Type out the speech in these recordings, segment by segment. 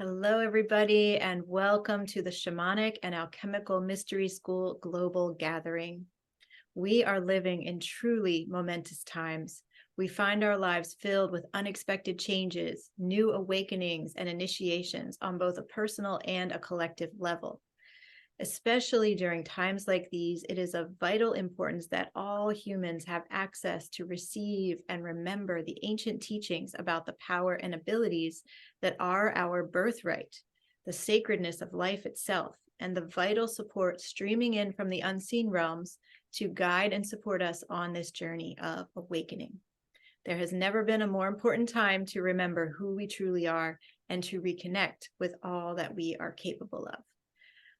Hello, everybody, and welcome to the Shamanic and Alchemical Mystery School Global Gathering. We are living in truly momentous times. We find our lives filled with unexpected changes, new awakenings, and initiations on both a personal and a collective level. Especially during times like these, it is of vital importance that all humans have access to receive and remember the ancient teachings about the power and abilities that are our birthright, the sacredness of life itself, and the vital support streaming in from the unseen realms to guide and support us on this journey of awakening. There has never been a more important time to remember who we truly are and to reconnect with all that we are capable of.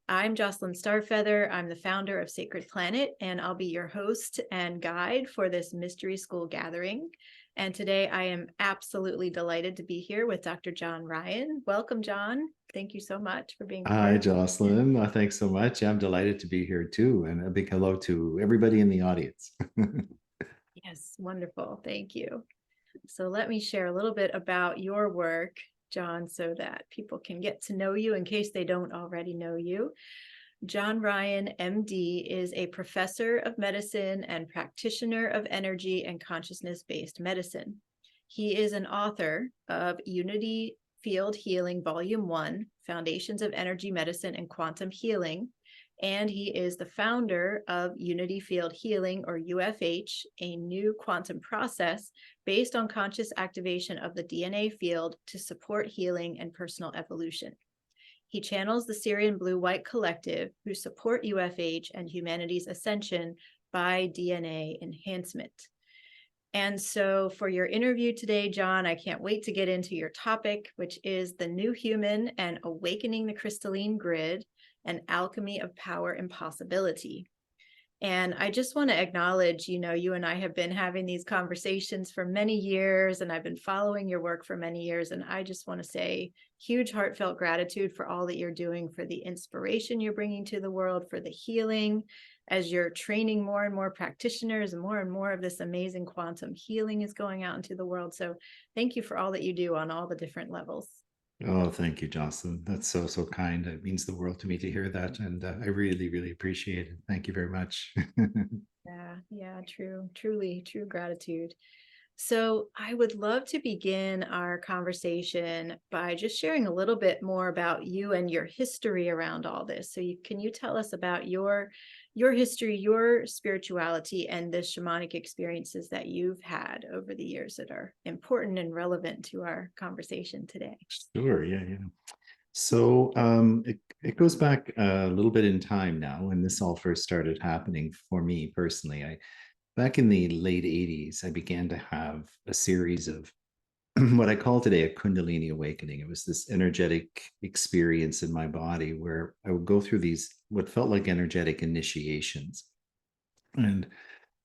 I'm Jocelyn Starfeather. I'm the founder of Sacred Planet, and I'll be your host and guide for this Mystery School gathering. And today I am absolutely delighted to be here with Dr. John Ryan. Welcome, John. Thank you so much for being Hi, part. Jocelyn. Thanks so much. I'm delighted to be here too. And a big hello to everybody in the audience. Yes, wonderful. Thank you. So let me share a little bit about your work, John, so that people can get to know you in case they don't already know you. John Ryan, MD, is a professor of medicine and practitioner of energy and consciousness-based medicine. He is an author of Unity Field Healing, Volume 1, Foundations of Energy Medicine and Quantum Healing, and he is the founder of Unity Field Healing, or UFH, a new quantum process based on conscious activation of the DNA field to support healing and personal evolution. He channels the Syrian Blue-White Collective, who support UFH and humanity's ascension by DNA enhancement. And so for your interview today, John, I can't wait to get into your topic, which is the new human and awakening the crystalline grid, an alchemy of power and possibility. And I just want to acknowledge, you and I have been having these conversations for many years, and I've been following your work for many years. And I just want to say huge heartfelt gratitude for all that you're doing, for the inspiration you're bringing to the world, for the healing, as you're training more and more practitioners, and more of this amazing quantum healing is going out into the world. So thank you for all that you do on all the different levels. Oh, thank you, Jocelyn. That's so kind. It means the world to me to hear that. And I really appreciate it. Thank you very much. Yeah, truly, true gratitude. So I would love to begin our conversation by just sharing a little bit more about you and your history around all this. So can you tell us about your history, your spirituality, and the shamanic experiences that you've had over the years that are important and relevant to our conversation today? Sure. Yeah. So it goes back a little bit in time now when this all first started happening for me personally. Back in the late 80s, I began to have a series of what I call today a Kundalini awakening. It was this energetic experience in my body where I would go through these, what felt like energetic initiations. And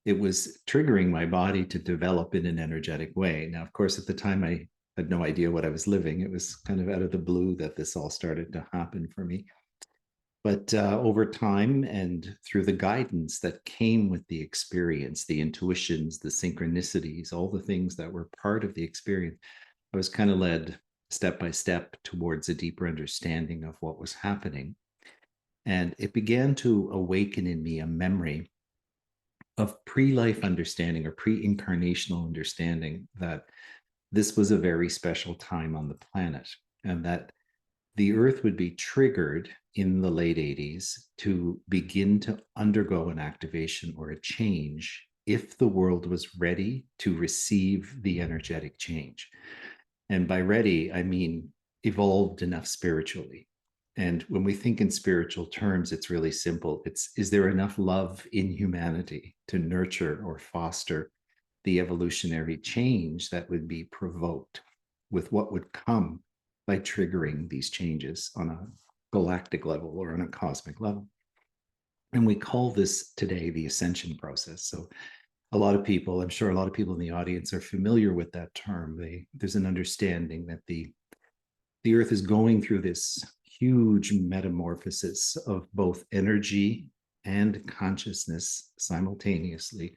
it was triggering my body to develop in an energetic way. Now, of course, at the time, I had no idea what I was living. It was kind of out of the blue that this all started to happen for me. But over time and through the guidance that came with the experience, the intuitions, the synchronicities, all the things that were part of the experience, I was kind of led step by step towards a deeper understanding of what was happening. And it began to awaken in me a memory of pre-life understanding or pre-incarnational understanding that this was a very special time on the planet and that the earth would be triggered in the late 80s to begin to undergo an activation or a change if the world was ready to receive the energetic change. And by ready, I mean evolved enough spiritually. And when we think in spiritual terms, it's really simple. Is there enough love in humanity to nurture or foster the evolutionary change that would be provoked with what would come by triggering these changes on a galactic level or on a cosmic level? And we call this today the ascension process. So a lot of people, I'm sure a lot of people in the audience are familiar with that term. There's an understanding that the earth is going through this huge metamorphosis of both energy and consciousness simultaneously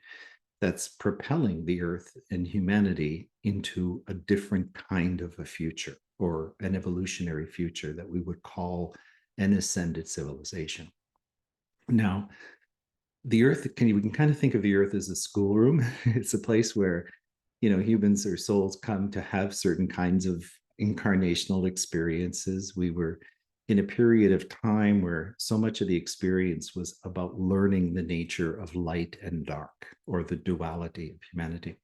that's propelling the earth and humanity into a different kind of a future, or an evolutionary future that we would call an ascended civilization. Now, the earth, we can kind of think of the earth as a schoolroom. It's a place where, humans or souls come to have certain kinds of incarnational experiences. We were in a period of time where so much of the experience was about learning the nature of light and dark, or the duality of humanity,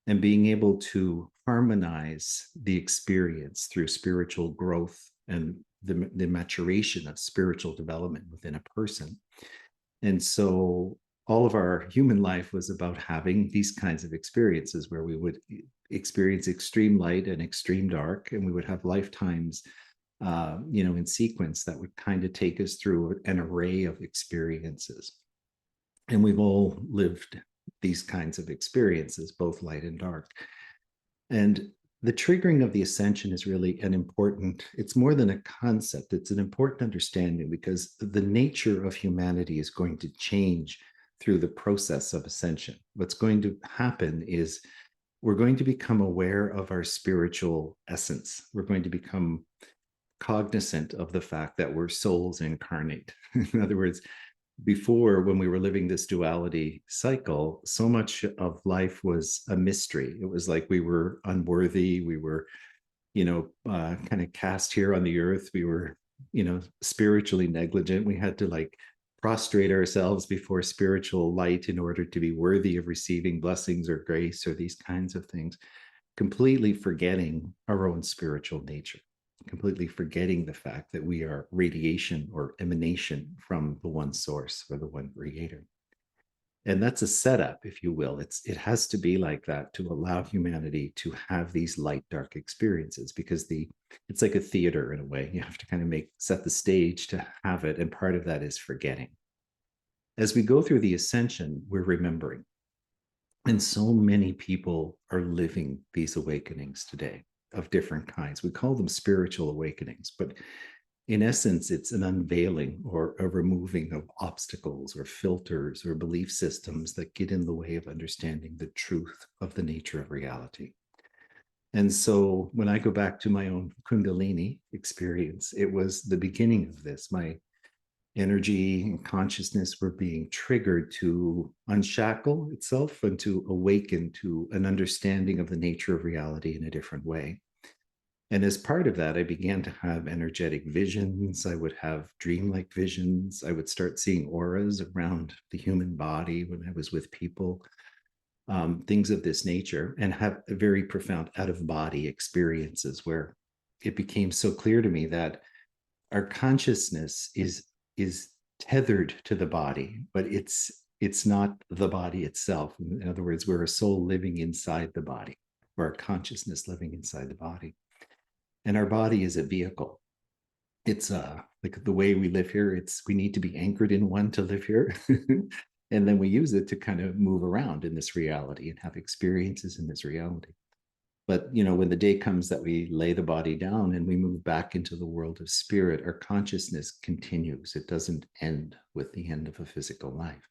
and being able to harmonize the experience through spiritual growth and the maturation of spiritual development within a person. And so all of our human life was about having these kinds of experiences where we would experience extreme light and extreme dark, and we would have lifetimes, in sequence, that would kind of take us through an array of experiences. And we've all lived these kinds of experiences, both light and dark. And the triggering of the ascension is really it's more than a concept, it's an important understanding, because the nature of humanity is going to change through the process of ascension. What's going to happen is we're going to become aware of our spiritual essence. We're going to become cognizant of the fact that we're souls incarnate. In other words, before, when we were living this duality cycle, so much of life was a mystery. It was like we were unworthy. We were, kind of cast here on the earth. We were, spiritually negligent. We had to like prostrate ourselves before spiritual light in order to be worthy of receiving blessings or grace or these kinds of things, completely forgetting our own spiritual nature, completely forgetting the fact that we are radiation or emanation from the one source, or the one creator. And that's a setup, if you will. It has to be like that to allow humanity to have these light dark experiences, because it's like a theater in a way. You have to kind of set the stage to have it, and part of that is forgetting. As we go through the ascension, we're remembering. And so many people are living these awakenings today of different kinds. We call them spiritual awakenings, but in essence, it's an unveiling or a removing of obstacles or filters or belief systems that get in the way of understanding the truth of the nature of reality. And so when I go back to my own Kundalini experience, it was the beginning of this. My energy and consciousness were being triggered to unshackle itself and to awaken to an understanding of the nature of reality in a different way. And as part of that, I began to have energetic visions. I would have dreamlike visions. I would start seeing auras around the human body when I was with people, things of this nature, and have very profound out-of-body experiences where it became so clear to me that our consciousness is tethered to the body, but it's not the body itself. In other words, we're a soul living inside the body, or a consciousness living inside the body. And our body is a vehicle. It's like the way we live here, we need to be anchored in one to live here. And then we use it to kind of move around in this reality and have experiences in this reality. But, when the day comes that we lay the body down and we move back into the world of spirit, our consciousness continues. It doesn't end with the end of a physical life.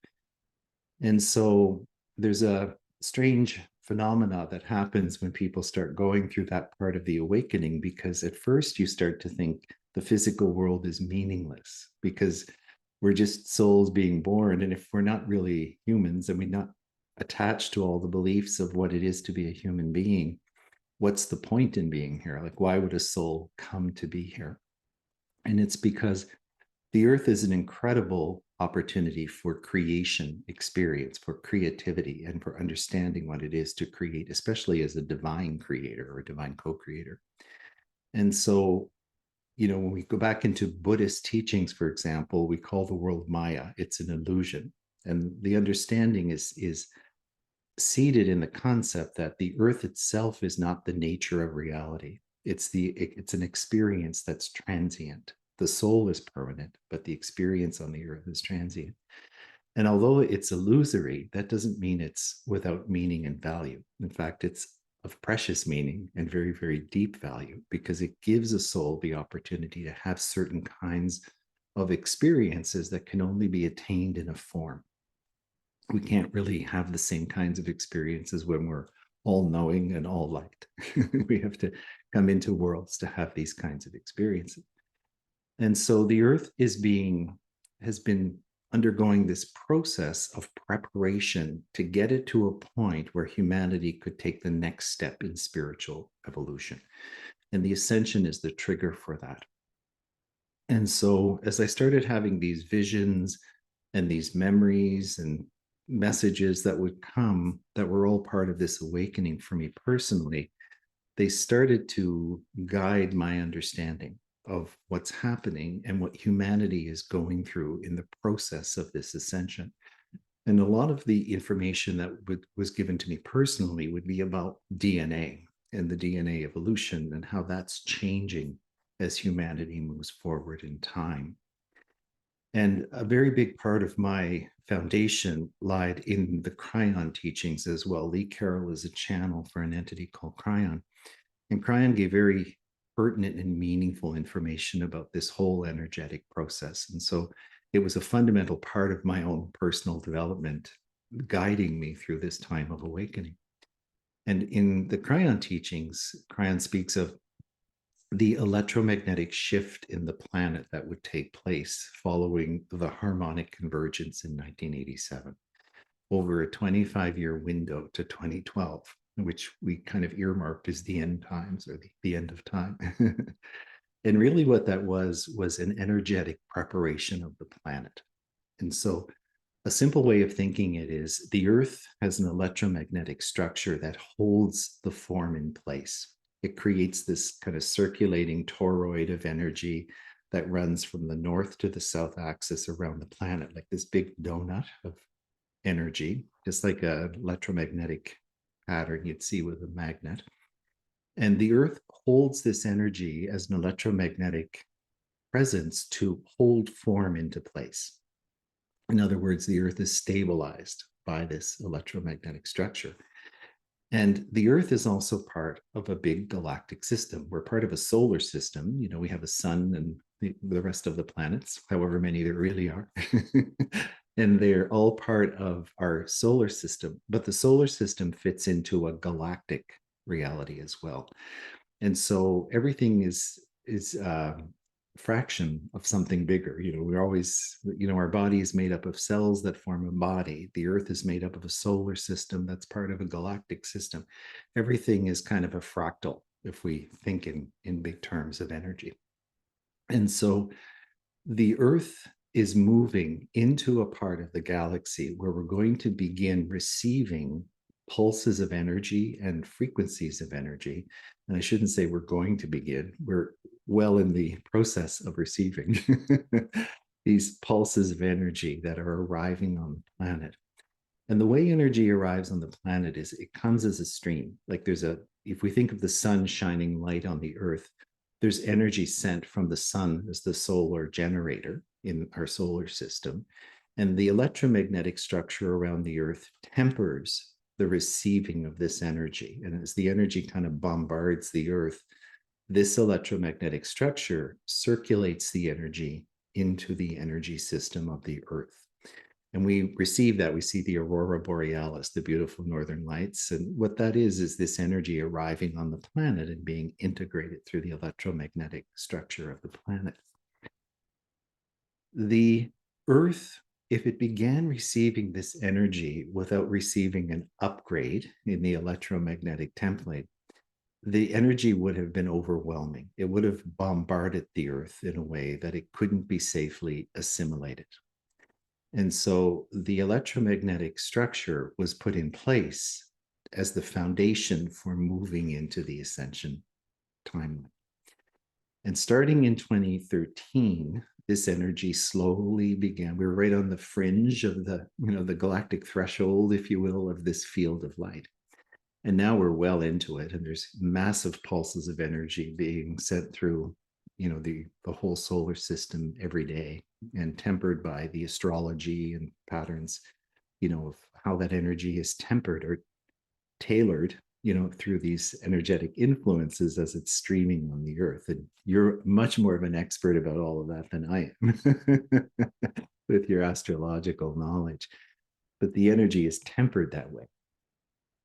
And so there's a strange phenomena that happens when people start going through that part of the awakening, because at first you start to think the physical world is meaningless because we're just souls being born. And if we're not really humans and we're not attached to all the beliefs of what it is to be a human being, what's the point in being here? Like, why would a soul come to be here? And it's because the earth is an incredible opportunity for creation experience, for creativity, and for understanding what it is to create, especially as a divine creator or a divine co-creator. And so, when we go back into Buddhist teachings, for example, we call the world Maya. It's an illusion. And the understanding is seated in the concept that the earth itself is not the nature of reality. It's an experience that's transient. The soul is permanent, but the experience on the earth is transient. And although it's illusory, that doesn't mean it's without meaning and value. In fact, it's of precious meaning and very, very deep value, because it gives a soul the opportunity to have certain kinds of experiences that can only be attained in a form. we can't really have the same kinds of experiences when we're all knowing and all light. We have to come into worlds to have these kinds of experiences. And so the earth has been undergoing this process of preparation to get it to a point where humanity could take the next step in spiritual evolution. And the ascension is the trigger for that. And so as I started having these visions and these memories and messages that would come that were all part of this awakening for me personally, they started to guide my understanding of what's happening and what humanity is going through in the process of this ascension. And a lot of the information that was given to me personally would be about DNA and the DNA evolution and how that's changing as humanity moves forward in time. And a very big part of my foundation lied in the Cryon teachings as well. Lee Carroll is a channel for an entity called Cryon. And Cryon gave very pertinent and meaningful information about this whole energetic process. And so it was a fundamental part of my own personal development, guiding me through this time of awakening. And in the Cryon teachings, Cryon speaks of the electromagnetic shift in the planet that would take place following the harmonic convergence in 1987 over a 25-year window to 2012, which we kind of earmarked as the end times or the end of time. And really what that was an energetic preparation of the planet. And so a simple way of thinking it is the Earth has an electromagnetic structure that holds the form in place. It creates this kind of circulating toroid of energy that runs from the north to the south axis around the planet, like this big donut of energy, just like an electromagnetic pattern you'd see with a magnet. And the Earth holds this energy as an electromagnetic presence to hold form into place. In other words, the Earth is stabilized by this electromagnetic structure. And the Earth is also part of a big galactic system. We're part of a solar system. You know, we have a sun and the rest of the planets, however many there really are. And they're all part of our solar system. But the solar system fits into a galactic reality as well. And so everything is fraction of something bigger. You know, we're always, you know, our body is made up of cells that form a body. The Earth is made up of a solar system that's part of a galactic system. Everything is kind of a fractal if we think in big terms of energy. And so the Earth is moving into a part of the galaxy where we're going to begin receiving pulses of energy and frequencies of energy. And I shouldn't say we're going to begin, we're well in the process of receiving these pulses of energy that are arriving on the planet. And the way energy arrives on the planet is it comes as a stream. Like if we think of the sun shining light on the Earth, there's energy sent from the sun as the solar generator in our solar system. And the electromagnetic structure around the Earth tempers the receiving of this energy. And as the energy kind of bombards the Earth, this electromagnetic structure circulates the energy into the energy system of the Earth. And we receive that. We see the aurora borealis, the beautiful northern lights. And what that is this energy arriving on the planet and being integrated through the electromagnetic structure of the planet. The Earth, if it began receiving this energy without receiving an upgrade in the electromagnetic template, the energy would have been overwhelming. It would have bombarded the Earth in a way that it couldn't be safely assimilated. And so the electromagnetic structure was put in place as the foundation for moving into the ascension timeline. And starting in 2013, this energy slowly began. We were right on the fringe of the galactic threshold, if you will, of this field of light. And now we're well into it, and there's massive pulses of energy being sent through, the whole solar system every day, and tempered by the astrology and patterns, of how that energy is tempered or tailored, through these energetic influences as it's streaming on the Earth. And you're much more of an expert about all of that than I am with your astrological knowledge. but the energy is tempered that way.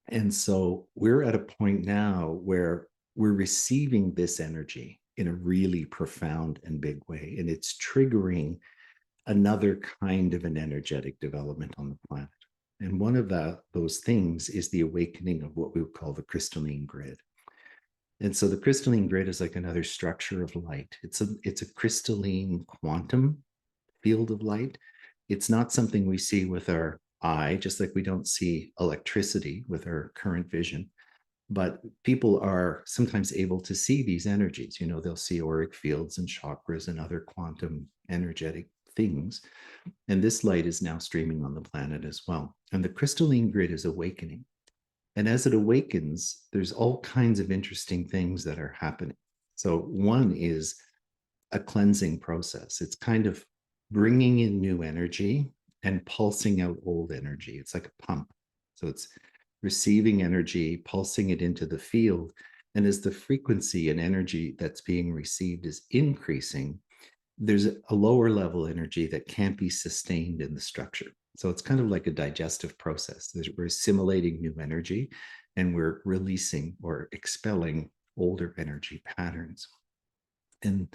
And so we're at a point now where we're receiving this energy in a really profound and big way. And it's triggering another kind of an energetic development on the planet. And one of those things is the awakening of what we would call the crystalline grid. And so the crystalline grid is like another structure of light. It's a crystalline quantum field of light. It's not something we see with our eye, just like we don't see electricity with our current vision. But people are sometimes able to see these energies. You know, they'll see auric fields and chakras and other quantum energetic things. And this light is now streaming on the planet as well. And the crystalline grid is awakening. And as it awakens, there's all kinds of interesting things that are happening. So one is a cleansing process. It's kind of bringing in new energy and pulsing out old energy. It's like a pump. So it's receiving energy, pulsing it into the field. And as the frequency and energy that's being received is increasing, there's a lower level energy that can't be sustained in the structure. So it's kind of like a digestive process. We're assimilating new energy and we're releasing or expelling older energy patterns. And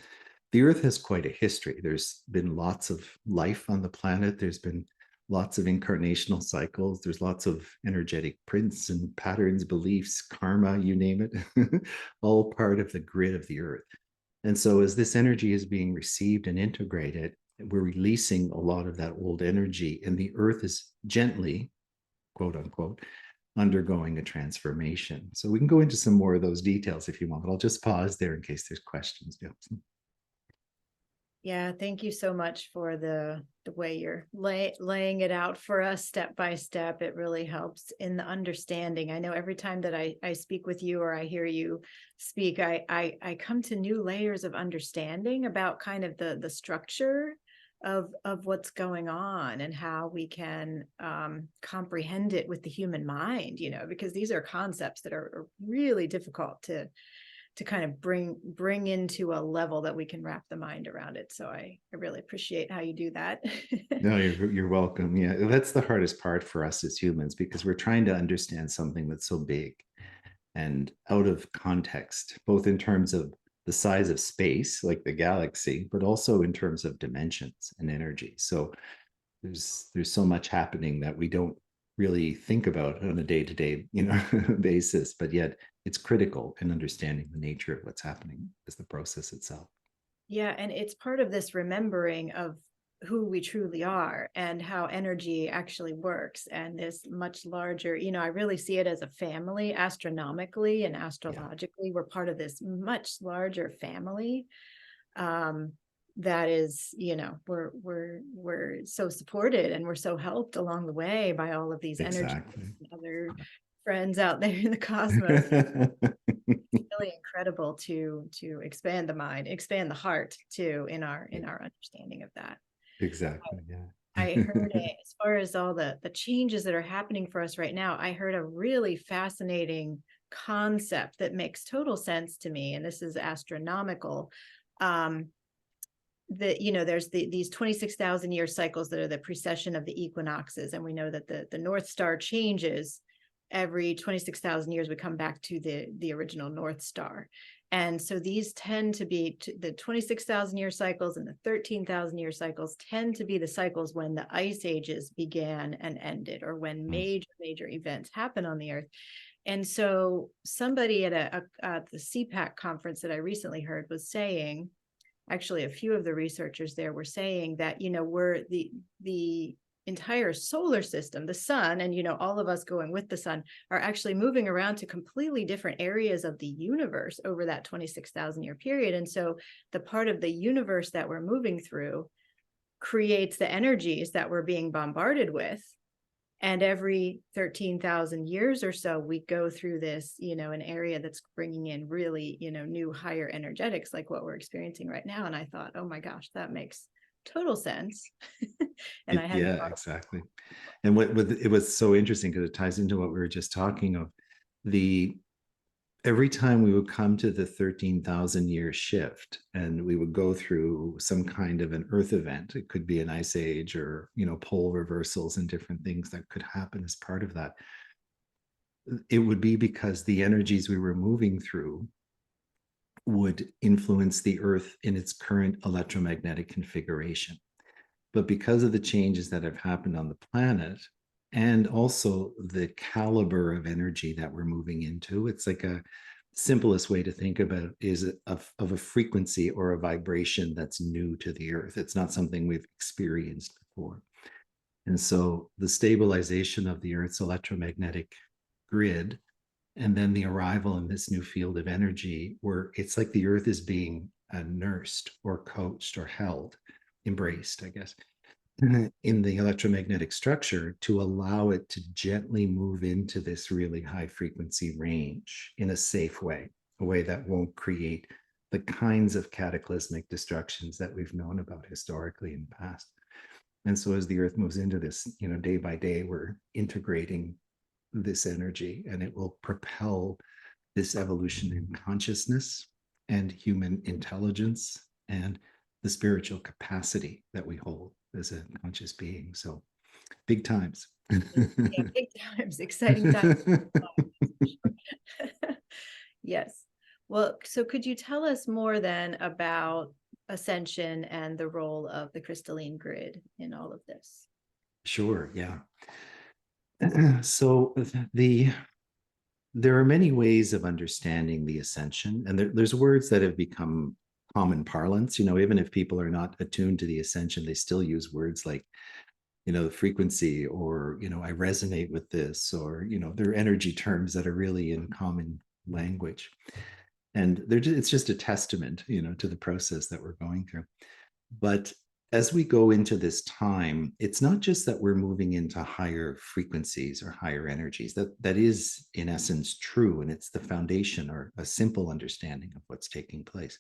the Earth has quite a history. There's been lots of life on the planet. There's been lots of incarnational cycles. There's lots of energetic prints and patterns, beliefs, karma, you name it, all part of the grid of the Earth. And so as this energy is being received and integrated, we're releasing a lot of that old energy, and the Earth is gently, quote unquote, undergoing a transformation. So we can go into some more of those details if you want, but I'll just pause there in case there's questions. Yeah, thank you so much for the way you're laying it out for us step by step. It really helps in the understanding. I know every time that I speak with you or I hear you speak, I come to new layers of understanding about kind of the structure of what's going on and how we can comprehend it with the human mind, you know, because these are concepts that are really difficult to kind of bring into a level that we can wrap the mind around it. So I really appreciate how you do that. No, you're welcome. Yeah, that's the hardest part for us as humans, because we're trying to understand something that's so big and out of context, both in terms of the size of space, like the galaxy, but also in terms of dimensions and energy. So there's so much happening that we don't really think about on a day-to-day, basis, but yet it's critical in understanding the nature of what's happening as the process itself. Yeah, and it's part of this remembering of who we truly are and how energy actually works, and this much larger, I really see it as a family. Astronomically and astrologically, we're part of this much larger family that is, we're so supported and we're so helped along the way by all of these energies and other friends out there in the cosmos. It's really incredible to expand the mind, expand the heart too, in our understanding of that. Exactly. Yeah. I heard it, as far as all the changes that are happening for us right now, I heard a really fascinating concept that makes total sense to me, and this is astronomical. That there's these 26,000 year cycles that are the precession of the equinoxes, and we know that the North Star changes every 26,000 years. We come back to the original North Star, and so these tend to be the 26,000 year cycles, and the 13,000 year cycles tend to be the cycles when the ice ages began and ended, or when major events happen on the Earth. And so somebody at the CPAC conference that I recently heard was saying, actually a few of the researchers there were saying that we're the entire solar system, the sun, and all of us going with the sun, are actually moving around to completely different areas of the universe over that 26,000 year period. And so the part of the universe that we're moving through creates the energies that we're being bombarded with. And every 13,000 years or so, we go through this, an area that's bringing in really, new higher energetics, like what we're experiencing right now. And I thought, oh my gosh, that makes total sense. And I hadn't Yeah, exactly. And what it was so interesting, because it ties into what we were just talking of. The every time we would come to the 13,000-year shift and we would go through some kind of an earth event, it could be an ice age or, pole reversals and different things that could happen as part of that. It would be because the energies we were moving through would influence the earth in its current electromagnetic configuration. But because of the changes that have happened on the planet and also the caliber of energy that we're moving into, it's like a simplest way to think about it is of a frequency or a vibration that's new to the earth. It's not something we've experienced before. And so the stabilization of the earth's electromagnetic grid and then the arrival in this new field of energy where it's like the earth is being nursed or coached or held, embraced, I guess, in the electromagnetic structure to allow it to gently move into this really high frequency range in a safe way, a way that won't create the kinds of cataclysmic destructions that we've known about historically in the past. And so as the earth moves into this, day by day, we're integrating this energy and it will propel this evolution in consciousness and human intelligence and the spiritual capacity that we hold as a conscious being. So big times. Yeah, big times, exciting times. Yes. Well, so could you tell us more then about Ascension and the role of the crystalline grid in all of this? Sure, yeah. So there are many ways of understanding the ascension, and there's words that have become common parlance. Even if people are not attuned to the ascension, they still use words like, the frequency, or I resonate with this, or there are energy terms that are really in common language, and it's just a testament, to the process that we're going through. But as we go into this time, it's not just that we're moving into higher frequencies or higher energies. That is, in essence, true, and it's the foundation or a simple understanding of what's taking place.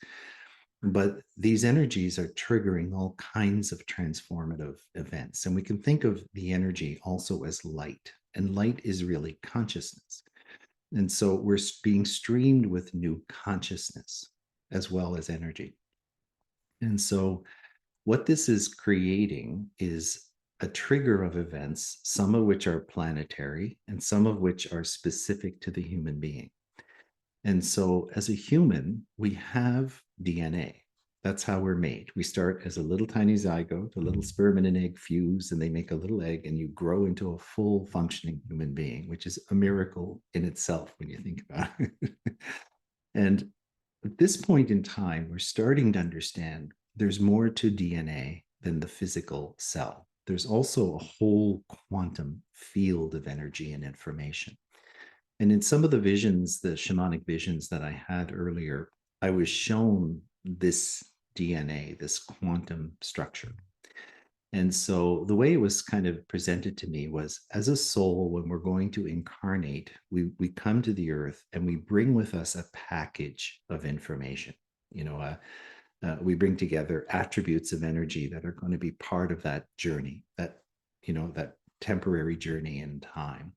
But these energies are triggering all kinds of transformative events. And we can think of the energy also as light, and light is really consciousness. And so we're being streamed with new consciousness as well as energy. And so what this is creating is a trigger of events, some of which are planetary and some of which are specific to the human being. And so, as a human, we have DNA. That's how we're made. We start as a little tiny zygote, a little sperm and an egg fuse, and they make a little egg, and you grow into a full functioning human being, which is a miracle in itself when you think about it. And at this point in time, we're starting to understand there's more to DNA than the physical cell. There's also a whole quantum field of energy and information. And in some of the visions, the shamanic visions that I had earlier, I was shown this DNA, this quantum structure. And so the way it was kind of presented to me was, as a soul, when we're going to incarnate, we come to the earth and we bring with us a package of information. We bring together attributes of energy that are going to be part of that journey, that temporary journey in time.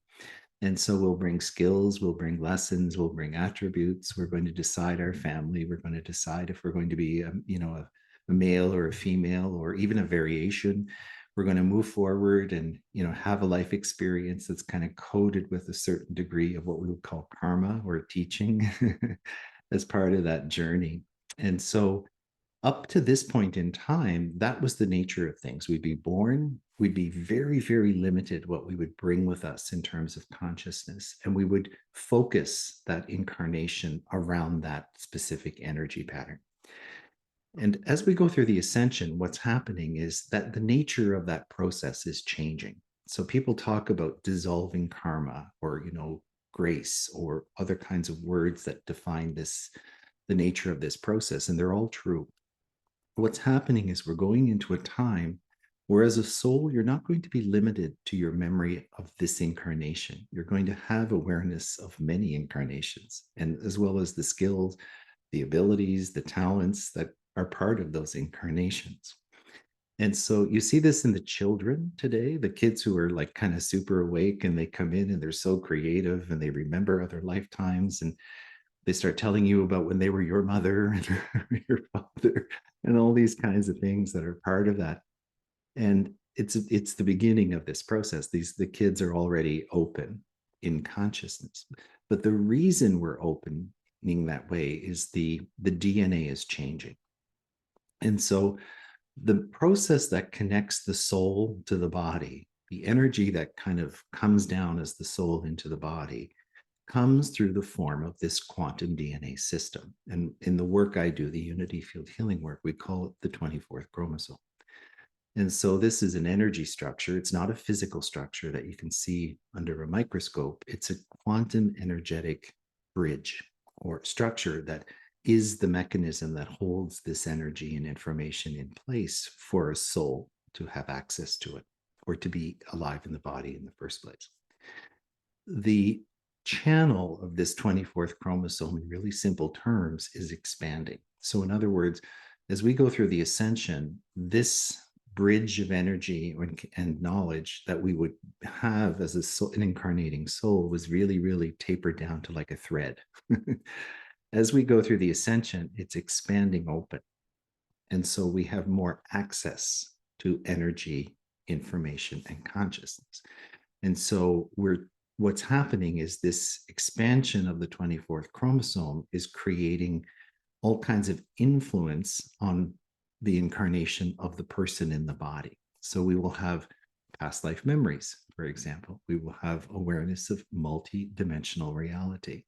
And so we'll bring skills, we'll bring lessons, we'll bring attributes. We're going to decide our family. We're going to decide if we're going to be, a male or a female, or even a variation. We're going to move forward and, have a life experience that's kind of coded with a certain degree of what we would call karma or teaching as part of that journey. And so up to this point in time, that was the nature of things. We'd be born, we'd be very, very limited what we would bring with us in terms of consciousness. And we would focus that incarnation around that specific energy pattern. And as we go through the ascension, what's happening is that the nature of that process is changing. So people talk about dissolving karma, or, grace, or other kinds of words that define the nature of this process. And they're all true. What's happening is we're going into a time where, as a soul, you're not going to be limited to your memory of this incarnation. You're going to have awareness of many incarnations, and as well as the skills, the abilities, the talents that are part of those incarnations. And so you see this in the children today, the kids who are like kind of super awake, and they come in and they're so creative and they remember other lifetimes. And They start telling you about when they were your mother and your father and all these kinds of things that are part of that. And it's the beginning of this process. The kids are already open in consciousness. But the reason we're opening that way is the DNA is changing. And so the process that connects the soul to the body, the energy that kind of comes down as the soul into the body, comes through the form of this quantum DNA system. And in the work I do, the unity field healing work, we call it the 24th chromosome. And so this is an energy structure. It's not a physical structure that you can see under a microscope. It's a quantum energetic bridge or structure that is the mechanism that holds this energy and information in place for a soul to have access to it or to be alive in the body in the first place. The channel of this 24th chromosome, in really simple terms, is expanding. So, in other words, as we go through the ascension, this bridge of energy and knowledge that we would have as an incarnating soul was really, really tapered down to like a thread. As we go through the ascension, it's expanding open. And so we have more access to energy, information, and consciousness. And so what's happening is this expansion of the 24th chromosome is creating all kinds of influence on the incarnation of the person in the body. So we will have past life memories, for example. We will have awareness of multi-dimensional reality.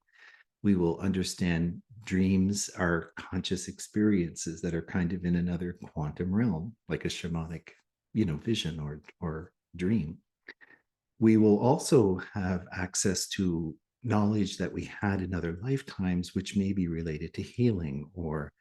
We will understand dreams are conscious experiences that are kind of in another quantum realm, like a shamanic, vision or dream. We will also have access to knowledge that we had in other lifetimes, which may be related to healing or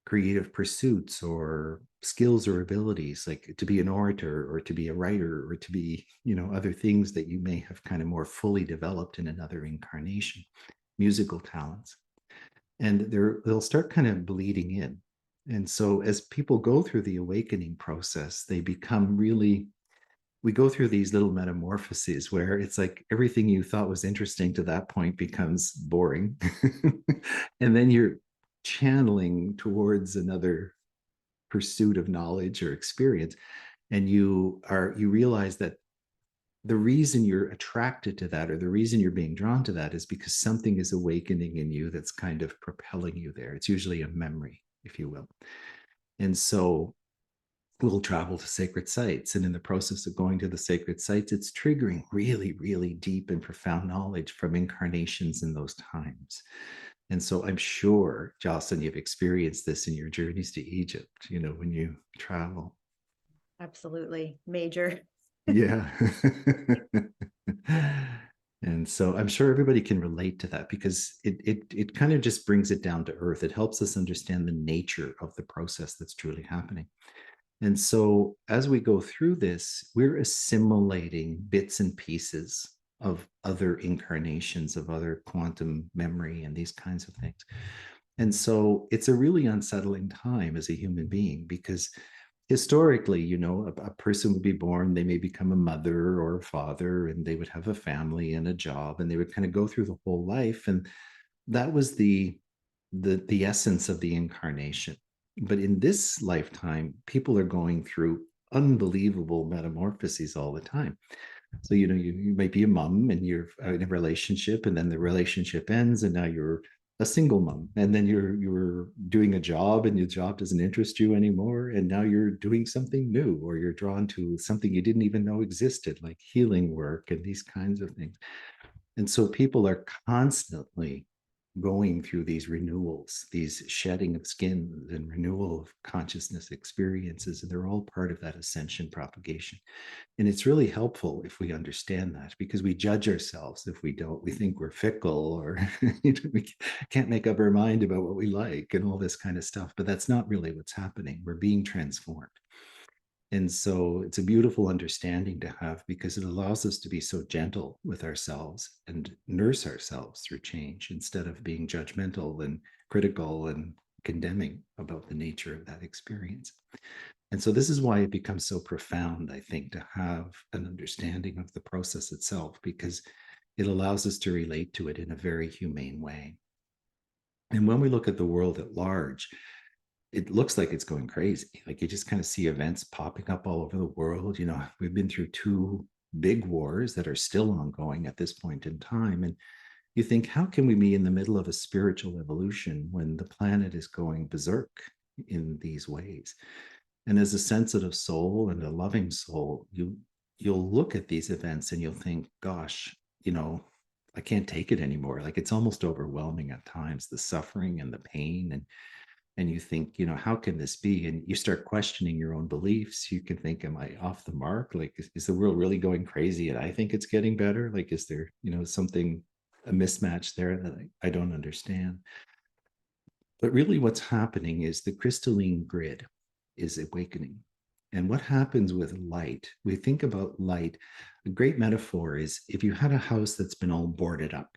creative pursuits or skills or abilities, like to be an orator or to be a writer or to be, other things that you may have kind of more fully developed in another incarnation, musical talents. And they'll start kind of bleeding in. And so as people go through the awakening process, they become really, we go through these little metamorphoses where it's like everything you thought was interesting to that point becomes boring. And then you're channeling towards another pursuit of knowledge or experience. And you realize that the reason you're attracted to that or the reason you're being drawn to that is because something is awakening in you that's kind of propelling you there. It's usually a memory, if you will. And so we'll travel to sacred sites. And in the process of going to the sacred sites, it's triggering really, really deep and profound knowledge from incarnations in those times. And so I'm sure, Jocelyn, you've experienced this in your journeys to Egypt, when you travel. Absolutely. Major. Yeah. And so I'm sure everybody can relate to that because it kind of just brings it down to earth. It helps us understand the nature of the process that's truly happening. And so as we go through this, we're assimilating bits and pieces of other incarnations, of other quantum memory and these kinds of things. And so it's a really unsettling time as a human being because historically, a person would be born, they may become a mother or a father, and they would have a family and a job, and they would kind of go through the whole life. And that was the essence of the incarnation. But in this lifetime, people are going through unbelievable metamorphoses all the time. So, you might be a mom and you're in a relationship, and then the relationship ends, and now you're a single mom, and then you're doing a job, and your job doesn't interest you anymore, and now you're doing something new, or you're drawn to something you didn't even know existed, like healing work and these kinds of things. And so people are constantly going through these renewals, these shedding of skin and renewal of consciousness experiences, and they're all part of that ascension propagation. And it's really helpful if we understand that, because we judge ourselves if we don't. We think we're fickle, or we can't make up our mind about what we like and all this kind of stuff. But that's not really what's happening. We're being transformed. And so it's a beautiful understanding to have because it allows us to be so gentle with ourselves and nurse ourselves through change instead of being judgmental and critical and condemning about the nature of that experience. And so this is why it becomes so profound, I think, to have an understanding of the process itself, because it allows us to relate to it in a very humane way. And when we look at the world at large, it looks like it's going crazy. Like you just kind of see events popping up all over the world. We've been through two big wars that are still ongoing at this point in time. And you think, how can we be in the middle of a spiritual evolution when the planet is going berserk in these ways? And as a sensitive soul and a loving soul, you'll look at these events and you'll think, gosh, I can't take it anymore. Like it's almost overwhelming at times, the suffering and the pain. And you think, how can this be? And you start questioning your own beliefs. You can think, am I off the mark? Like, is the world really going crazy? And I think it's getting better. Like, is there, something, a mismatch there that I don't understand? But really, what's happening is the crystalline grid is awakening. And what happens with light? We think about light. A great metaphor is if you had a house that's been all boarded up,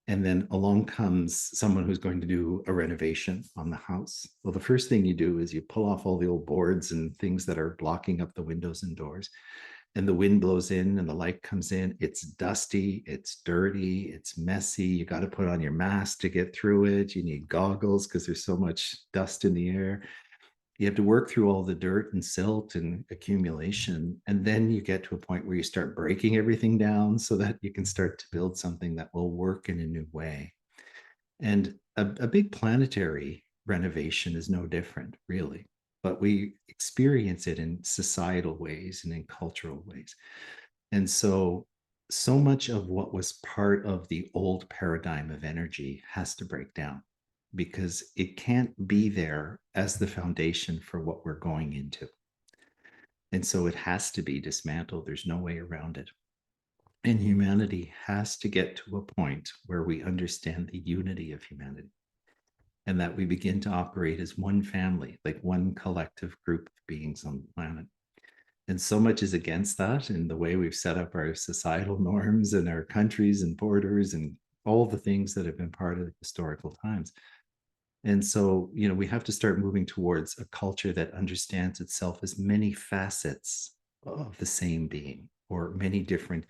and then along comes someone who's going to do a renovation on the house. Well, the first thing you do is you pull off all the old boards and things that are blocking up the windows and doors. And the wind blows in and the light comes in. It's dusty, it's dirty, it's messy. You got to put on your mask to get through it. You need goggles because there's so much dust in the air. You have to work through all the dirt and silt and accumulation. And then you get to a point where you start breaking everything down so that you can start to build something that will work in a new way. And a big planetary renovation is no different, really. But we experience it in societal ways and in cultural ways. And so much of what was part of the old paradigm of energy has to break down because it can't be there as the foundation for what we're going into. And so it has to be dismantled. There's no way around it. And humanity has to get to a point where we understand the unity of humanity and that we begin to operate as one family, like one collective group of beings on the planet. And so much is against that in the way we've set up our societal norms and our countries and borders and all the things that have been part of historical times. And so, we have to start moving towards a culture that understands itself as many facets of the same being or many different.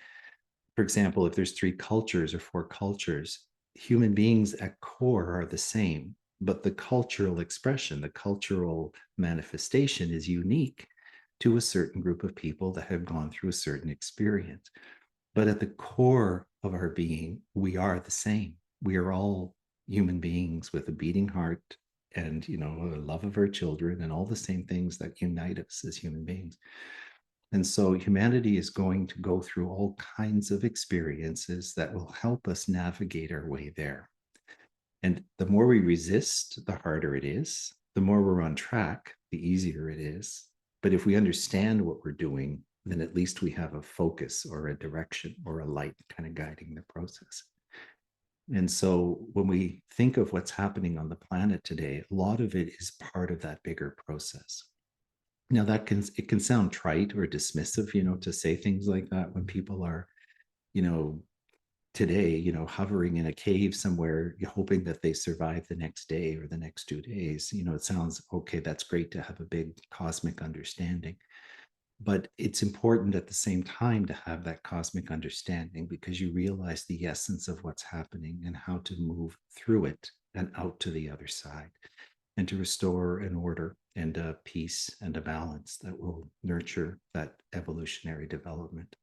For example, if there's 3 cultures or 4 cultures, human beings at core are the same, but the cultural expression, the cultural manifestation is unique to a certain group of people that have gone through a certain experience. But at the core of our being, we are the same. We are all human beings with a beating heart and, a love of our children and all the same things that unite us as human beings. And so humanity is going to go through all kinds of experiences that will help us navigate our way there. And the more we resist, the harder it is. The more we're on track, the easier it is. But if we understand what we're doing, then at least we have a focus or a direction or a light kind of guiding the process. And so when we think of what's happening on the planet today, a lot of it is part of that bigger process. Now it can sound trite or dismissive, to say things like that when people are, today, hovering in a cave somewhere, hoping that they survive the next day or the next 2 days. It sounds okay. That's great to have a big cosmic understanding. But it's important at the same time to have that cosmic understanding because you realize the essence of what's happening and how to move through it and out to the other side and to restore an order and a peace and a balance that will nurture that evolutionary development.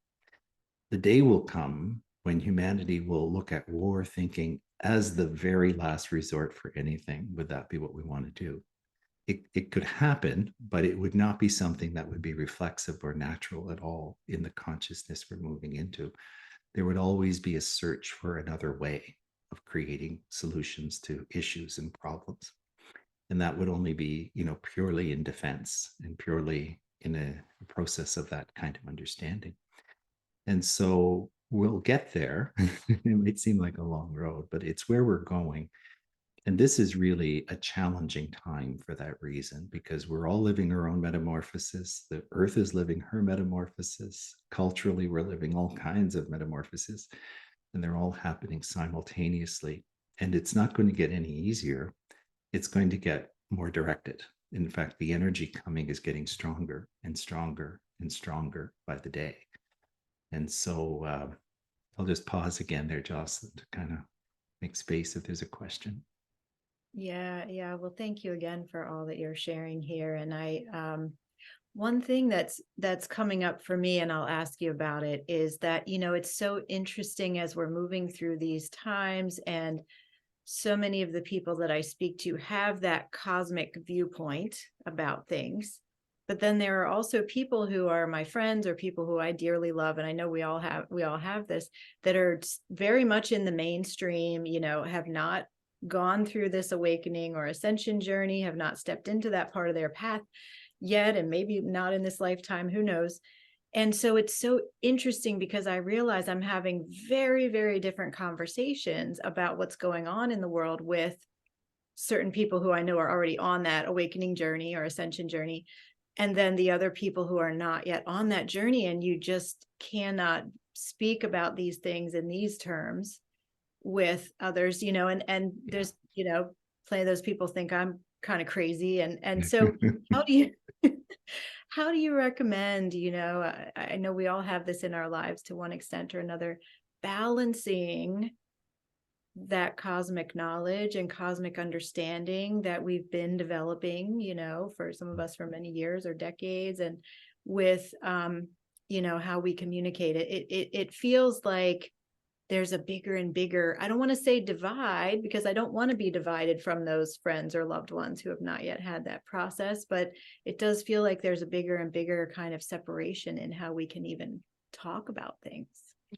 The day will come when humanity will look at war thinking as the very last resort for anything. Would that be what we want to do? It could happen, but it would not be something that would be reflexive or natural at all in the consciousness we're moving into. There would always be a search for another way of creating solutions to issues and problems. And that would only be, purely in defense and purely in a process of that kind of understanding. And so we'll get there. It might seem like a long road, but it's where we're going. And this is really a challenging time for that reason, because we're all living our own metamorphosis. The earth is living her metamorphosis. Culturally, we're living all kinds of metamorphoses, and they're all happening simultaneously. And it's not going to get any easier. It's going to get more directed. In fact, the energy coming is getting stronger and stronger and stronger by the day. And so I'll just pause again there, Jocelyn, to kind of make space if there's a question. Yeah. Well, thank you again for all that you're sharing here. And one thing that's coming up for me, and I'll ask you about it, is that, it's so interesting as we're moving through these times, and so many of the people that I speak to have that cosmic viewpoint about things. But then there are also people who are my friends or people who I dearly love, and I know we all have this, that are very much in the mainstream, have not gone through this awakening or ascension journey, have not stepped into that part of their path yet, and maybe not in this lifetime, who knows. And so it's so interesting because I realize I'm having very, very different conversations about what's going on in the world with certain people who I know are already on that awakening journey or ascension journey, and then the other people who are not yet on that journey. And you just cannot speak about these things in these terms with others, and there's, plenty of those people think I'm kind of crazy. And so how do you how do you recommend, I know we all have this in our lives to one extent or another, balancing that cosmic knowledge and cosmic understanding that we've been developing, for some of us for many years or decades, and with, how we communicate it. It feels like there's a bigger and bigger, I don't want to say divide, because I don't want to be divided from those friends or loved ones who have not yet had that process, but it does feel like there's a bigger and bigger kind of separation in how we can even talk about things.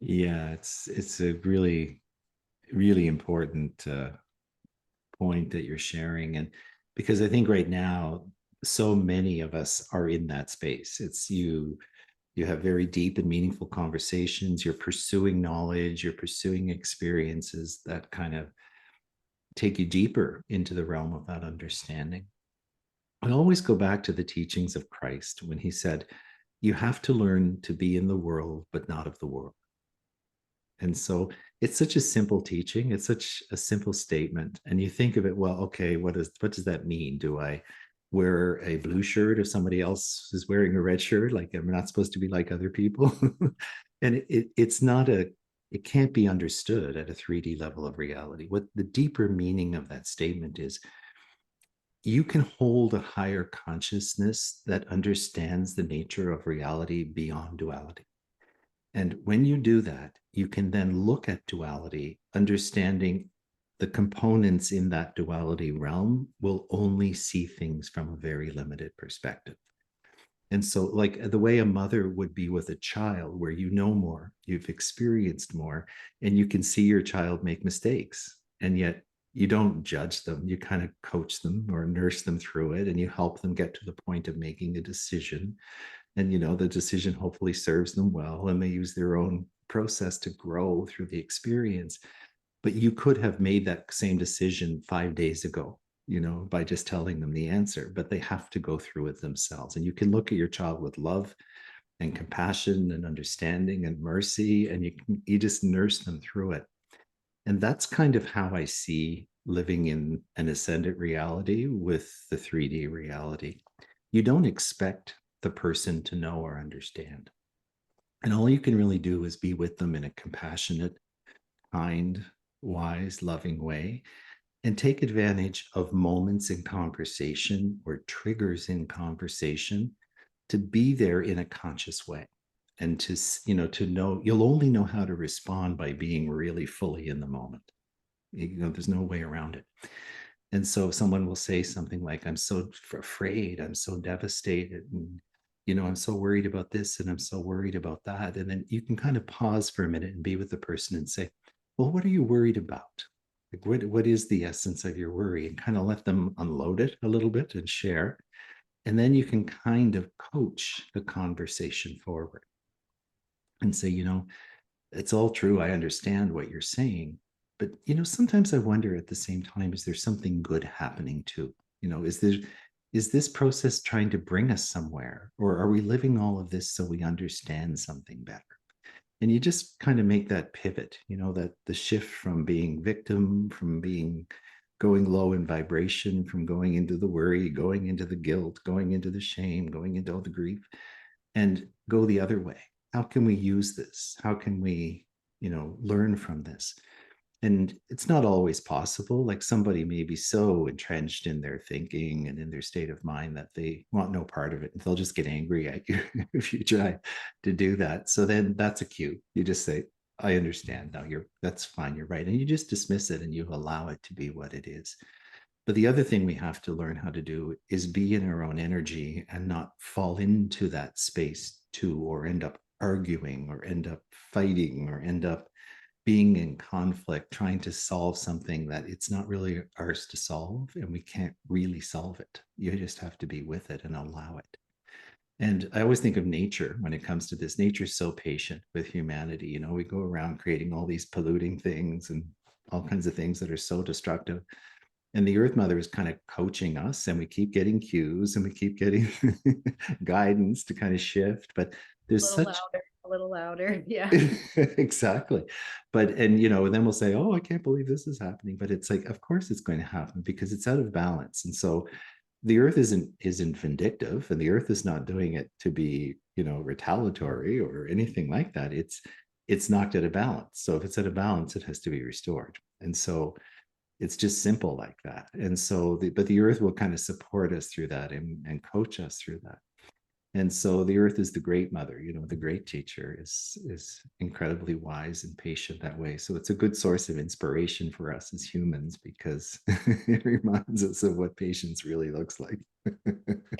Yeah, it's a really, really important point that you're sharing. And because I think right now, so many of us are in that space. It's you have very deep and meaningful conversations, you're pursuing knowledge, you're pursuing experiences that kind of take you deeper into the realm of that understanding. I always go back to the teachings of Christ when he said, you have to learn to be in the world, but not of the world. And so it's such a simple teaching. It's such a simple statement. And you think of it, well, okay, what does that mean? Do I wear a blue shirt if somebody else is wearing a red shirt? Like, I'm not supposed to be like other people. And it's not it can't be understood at a 3D level of reality. What the deeper meaning of that statement is, you can hold a higher consciousness that understands the nature of reality beyond duality. And when you do that, you can then look at duality, understanding the components in that duality realm will only see things from a very limited perspective. And so, like the way a mother would be with a child, where you know more, you've experienced more, and you can see your child make mistakes. And yet you don't judge them. You kind of coach them or nurse them through it, and you help them get to the point of making a decision. And the decision hopefully serves them well, and they use their own process to grow through the experience. But you could have made that same decision 5 days ago, by just telling them the answer, but they have to go through it themselves. And you can look at your child with love and compassion and understanding and mercy, and you just nurse them through it. And that's kind of how I see living in an ascendant reality with the 3D reality. You don't expect the person to know or understand. And all you can really do is be with them in a compassionate, kind, wise, loving way, and take advantage of moments in conversation or triggers in conversation to be there in a conscious way. And to know, you'll only know how to respond by being really fully in the moment. There's no way around it. And so someone will say something like, I'm so afraid, I'm so devastated, and I'm so worried about this, and I'm so worried about that. And then you can kind of pause for a minute and be with the person and say, well, what are you worried about? Like, what is the essence of your worry? And kind of let them unload it a little bit and share. And then you can kind of coach the conversation forward and say, it's all true. I understand what you're saying. But, sometimes I wonder at the same time, is there something good happening too? Is this process trying to bring us somewhere? Or are we living all of this so we understand something better? And you just kind of make that pivot, that the shift from being victim, from going low in vibration, from going into the worry, going into the guilt, going into the shame, going into all the grief, and go the other way. How can we use this? How can we learn from this. And it's not always possible. Like somebody may be so entrenched in their thinking and in their state of mind that they want no part of it. They'll just get angry at you if you try to do that. So then that's a cue. You just say, I understand now. That's fine. You're right. And you just dismiss it and you allow it to be what it is. But the other thing we have to learn how to do is be in our own energy and not fall into that space too, or end up arguing or end up fighting or end up being in conflict, trying to solve something that it's not really ours to solve, and we can't really solve it. You just have to be with it and allow it. And I always think of nature when it comes to this. Nature's so patient with humanity. We go around creating all these polluting things and all kinds of things that are so destructive. And the Earth Mother is kind of coaching us, and we keep getting cues and we keep getting guidance to kind of shift. But A there's little such louder, a little louder. Yeah. exactly. But and then we'll say, oh, I can't believe this is happening. But it's like, of course it's going to happen because it's out of balance. And so the earth isn't vindictive, and the earth is not doing it to be, retaliatory or anything like that. It's knocked out of balance. So if it's out of balance, it has to be restored. And so it's just simple like that. And so but the earth will kind of support us through that and coach us through that. And so the earth is the great mother, the great teacher is incredibly wise and patient that way. So it's a good source of inspiration for us as humans because it reminds us of what patience really looks like.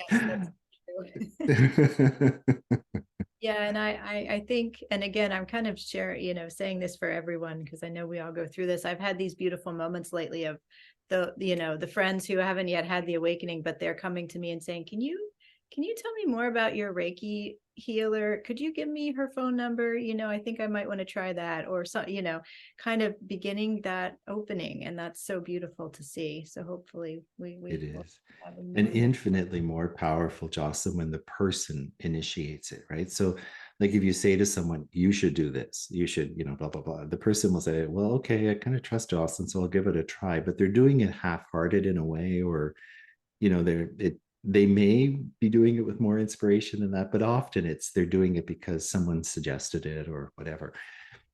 Yes, that's true. Yeah, and I think, and again, I'm kind of saying this for everyone because I know we all go through this. I've had these beautiful moments lately of the friends who haven't yet had the awakening, but they're coming to me and saying, can you tell me more about your Reiki healer? Could you give me her phone number? I think I might want to try that, or so, kind of beginning that opening. And that's so beautiful to see. So hopefully we It will is. have And more. infinitely more powerful, Jocelyn, when the person initiates it, right? So, like if you say to someone, you should do this, you should, blah, blah, blah, the person will say, well, okay, I kind of trust Jocelyn, so I'll give it a try. But they're doing it half-hearted in a way, or, they may be doing it with more inspiration than that, but often they're doing it because someone suggested it or whatever.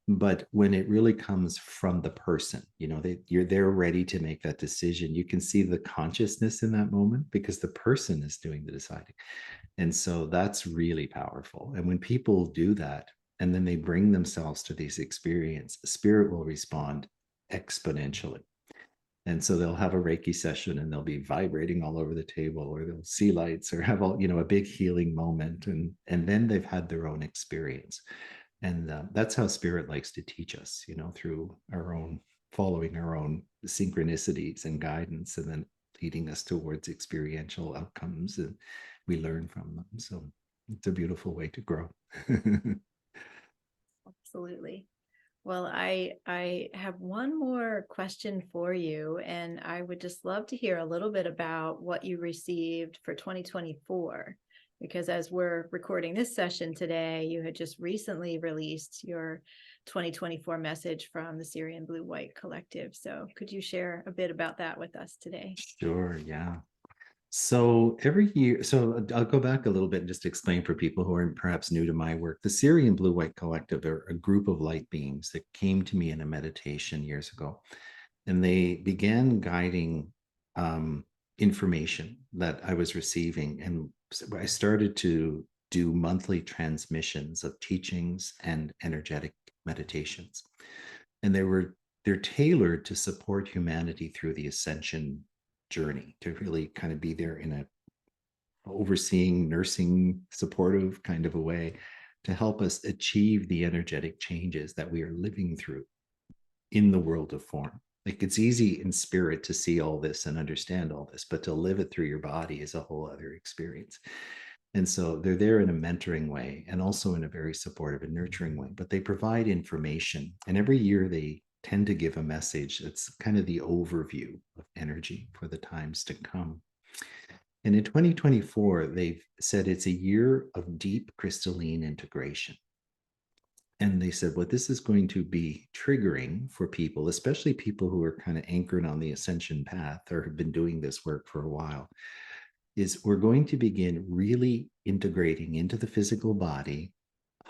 But when it really comes from the person, they're ready to make that decision. You can see the consciousness in that moment because the person is doing the deciding. And so that's really powerful. And when people do that and then they bring themselves to these experiences, spirit will respond exponentially. And so they'll have a Reiki session and they'll be vibrating all over the table, or they'll see lights, or have a big healing moment, and then they've had their own experience. And that's how spirit likes to teach us, through our own following our own synchronicities and guidance, and then leading us towards experiential outcomes, and we learn from them. So it's a beautiful way to grow. Absolutely. Well, I have one more question for you, and I would just love to hear a little bit about what you received for 2024, because as we're recording this session today, you had just recently released your 2024 message from the Syrian Blue White Collective. So could you share a bit about that with us today? Sure, yeah. So every year, so I'll go back a little bit and just explain for people who are perhaps new to my work. The Syrian Blue White Collective are a group of light beings that came to me in a meditation years ago, and they began guiding information that I was receiving, and so I started to do monthly transmissions of teachings and energetic meditations, and they're tailored to support humanity through the ascension journey, to really kind of be there in a overseeing, nursing, supportive kind of a way to help us achieve the energetic changes that we are living through in the world of form. Like it's easy in spirit to see all this and understand all this, but to live it through your body is a whole other experience. And so they're there in a mentoring way and also in a very supportive and nurturing way, but they provide information. And every year they tend to give a message that's kind of the overview of energy for the times to come. And in 2024, they've said it's a year of deep crystalline integration. And they said what this is going to be triggering for people, especially people who are kind of anchored on the ascension path or have been doing this work for a while, is we're going to begin really integrating into the physical body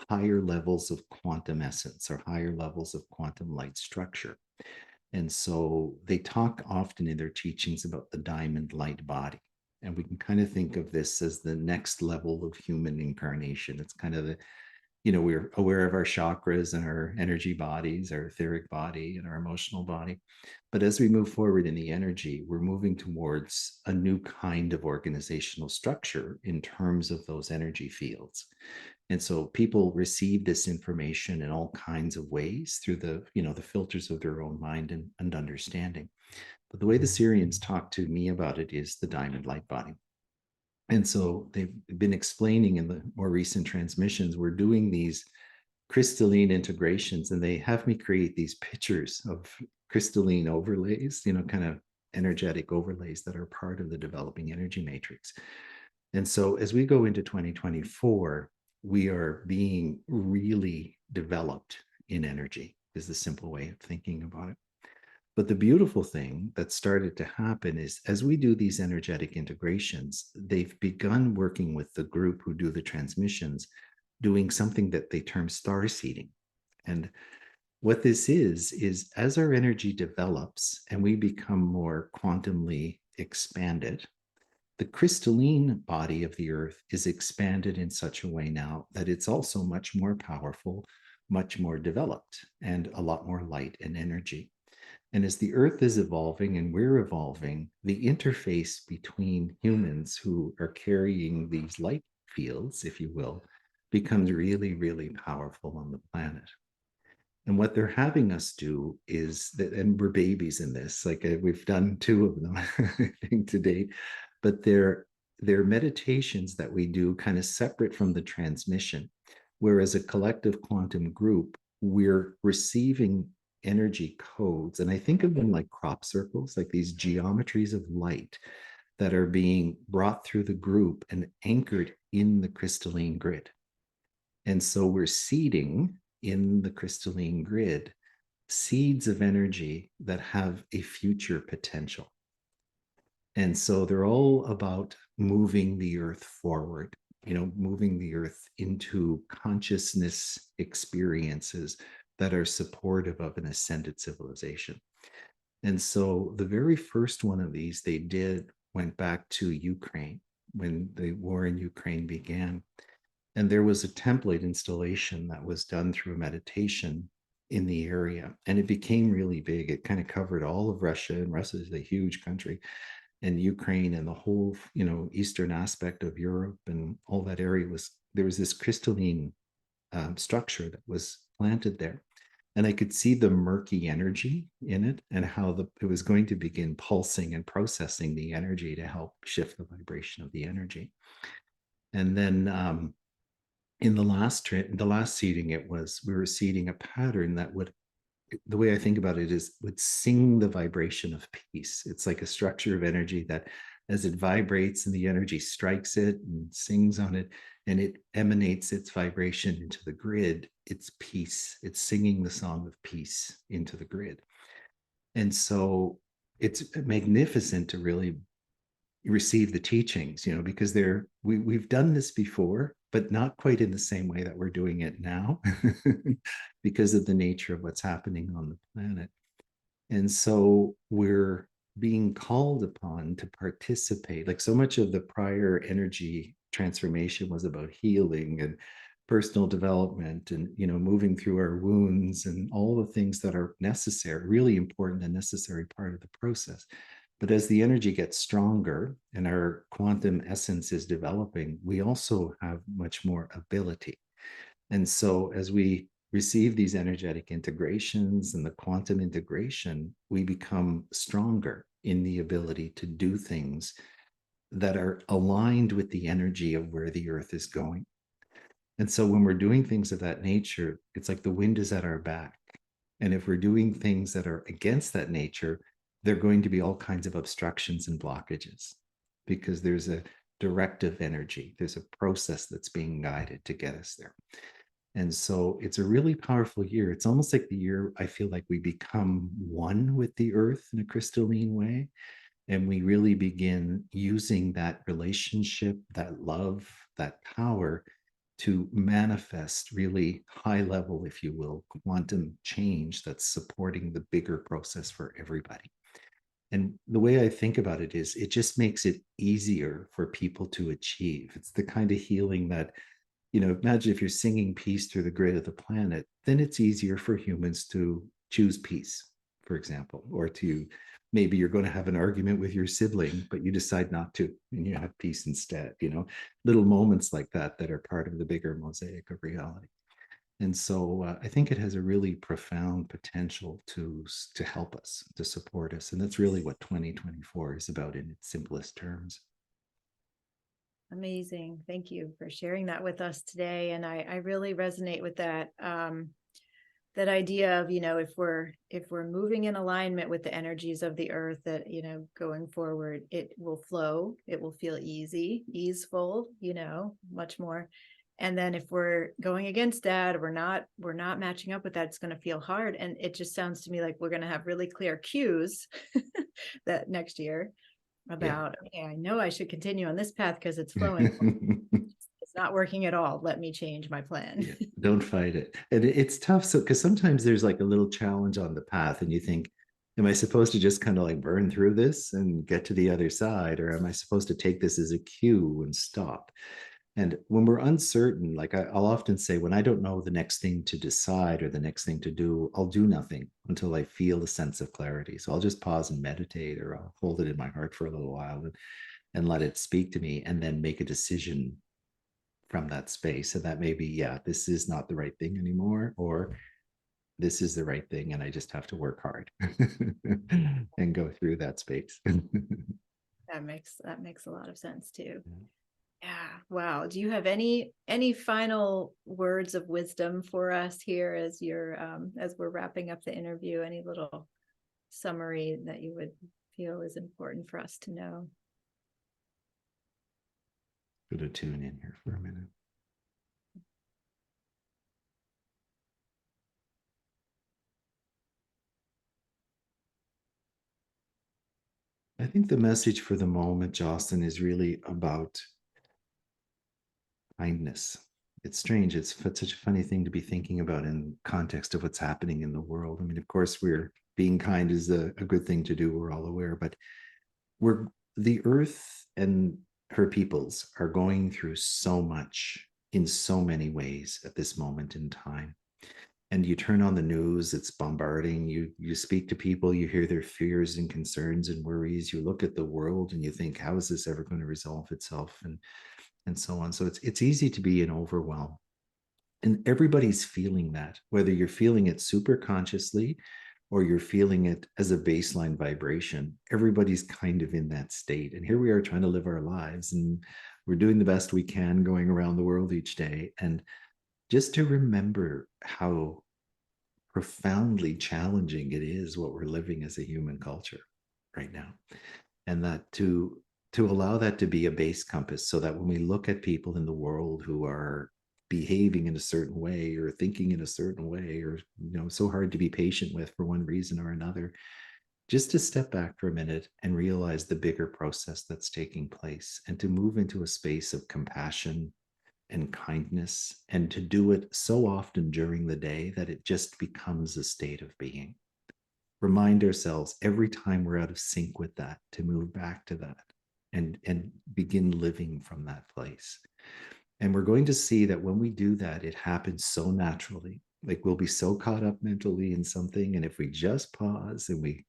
higher levels of quantum essence or higher levels of quantum light structure. And so they talk often in their teachings about the diamond light body. And we can kind of think of this as the next level of human incarnation. It's kind of the, we're aware of our chakras and our energy bodies, our etheric body and our emotional body. But as we move forward in the energy, we're moving towards a new kind of organizational structure in terms of those energy fields. And so people receive this information in all kinds of ways through the filters of their own mind and understanding. But the way the Syrians talk to me about it is the diamond light body. And so they've been explaining in the more recent transmissions, we're doing these crystalline integrations, and they have me create these pictures of crystalline overlays, kind of energetic overlays that are part of the developing energy matrix. And so as we go into 2024, we are being really developed in energy, is the simple way of thinking about it. But the beautiful thing that started to happen is as we do these energetic integrations, they've begun working with the group who do the transmissions, doing something that they term star seeding. And what this is as our energy develops and we become more quantumly expanded, the crystalline body of the earth is expanded in such a way now that it's also much more powerful, much more developed, and a lot more light and energy. And as the earth is evolving and we're evolving, the interface between humans who are carrying these light fields, if you will, becomes really, really powerful on the planet. And what they're having us do is that, and we're babies in this, like we've done 2 of them, I think, to date, but they're meditations that we do kind of separate from the transmission. Whereas a collective quantum group, we're receiving energy codes. And I think of them like crop circles, like these geometries of light that are being brought through the group and anchored in the crystalline grid. And so we're seeding in the crystalline grid seeds of energy that have a future potential. And so they're all about moving the earth forward, moving the earth into consciousness experiences that are supportive of an ascended civilization. And so the very first one of these they did went back to Ukraine when the war in Ukraine began. And there was a template installation that was done through meditation in the area. And it became really big. It kind of covered all of Russia, and Russia is a huge country, and Ukraine and the whole, eastern aspect of Europe and all that area there was this crystalline structure that was planted there. And I could see the murky energy in it and how it was going to begin pulsing and processing the energy to help shift the vibration of the energy. And then in the last seeding, we were seeding a pattern that would, the way I think about it is, would sing the vibration of peace. It's like a structure of energy that as it vibrates and the energy strikes it and sings on it and it emanates its vibration into the grid, it's peace. It's singing the song of peace into the grid. And so it's magnificent to really receive the teachings, because we've done this before, but not quite in the same way that we're doing it now because of the nature of what's happening on the planet. And so we're being called upon to participate. Like so much of the prior energy transformation was about healing and personal development and moving through our wounds and all the things that are necessary, really important and necessary part of the process. But as the energy gets stronger and our quantum essence is developing, we also have much more ability. And so as we receive these energetic integrations and the quantum integration, we become stronger in the ability to do things that are aligned with the energy of where the earth is going. And so when we're doing things of that nature, it's like the wind is at our back. And if we're doing things that are against that nature, there are going to be all kinds of obstructions and blockages because there's a directive energy. There's a process that's being guided to get us there. And so it's a really powerful year. It's almost like the year I feel like we become one with the earth in a crystalline way. And we really begin using that relationship, that love, that power to manifest really high level, if you will, quantum change that's supporting the bigger process for everybody. And the way I think about it is it just makes it easier for people to achieve. It's the kind of healing that, imagine if you're singing peace through the grid of the planet, then it's easier for humans to choose peace, for example, or to maybe you're going to have an argument with your sibling, but you decide not to, and you have peace instead, little moments like that that are part of the bigger mosaic of reality. And so I think it has a really profound potential to help us, to support us. And that's really what 2024 is about in its simplest terms. Amazing. Thank you for sharing that with us today. And I really resonate with that. That idea of, if we're moving in alignment with the energies of the earth, that, going forward, it will flow, it will feel easeful, much more. And then if we're going against that, or we're not matching up with that, it's going to feel hard. And it just sounds to me like we're going to have really clear cues that next year about, okay, I know I should continue on this path because it's flowing. It's not working at all. Let me change my plan. Yeah, don't fight it. And it's tough. So, because sometimes there's like a little challenge on the path, and you think, am I supposed to just kind of like burn through this and get to the other side? Or am I supposed to take this as a cue and stop? And when we're uncertain, like I'll often say, when I don't know the next thing to decide or the next thing to do, I'll do nothing until I feel a sense of clarity. So I'll just pause and meditate, or I'll hold it in my heart for a little while and let it speak to me, and then make a decision from that space. And that may be, yeah, this is not the right thing anymore, or this is the right thing, and I just have to work hard and go through that space. That makes a lot of sense too. Yeah. Wow. Do you have any final words of wisdom for us here as as we're wrapping up the interview? Any little summary that you would feel is important for us to know? Put a tune in here for a minute. I think the message for the moment, Jocelyn, is really about kindness. It's strange. It's such a funny thing to be thinking about in context of what's happening in the world. I mean, of course, we're being kind is a good thing to do. We're all aware, but the earth and her peoples are going through so much in so many ways at this moment in time. And you turn on the news, it's bombarding. You speak to people, you hear their fears and concerns and worries. You look at the world and you think, how is this ever going to resolve itself? And so on. So it's easy to be in overwhelm. And everybody's feeling that, whether you're feeling it super consciously or you're feeling it as a baseline vibration. Everybody's kind of in that state. And here we are trying to live our lives, and we're doing the best we can going around the world each day. And just to remember how profoundly challenging it is what we're living as a human culture right now, and that to allow that to be a base compass, so that when we look at people in the world who are behaving in a certain way or thinking in a certain way, or so hard to be patient with for one reason or another, just to step back for a minute and realize the bigger process that's taking place, and to move into a space of compassion and kindness, and to do it so often during the day that it just becomes a state of being. Remind ourselves every time we're out of sync with that to move back to that and begin living from that place. And we're going to see that when we do that, it happens so naturally. Like we'll be so caught up mentally in something, and if we just pause and we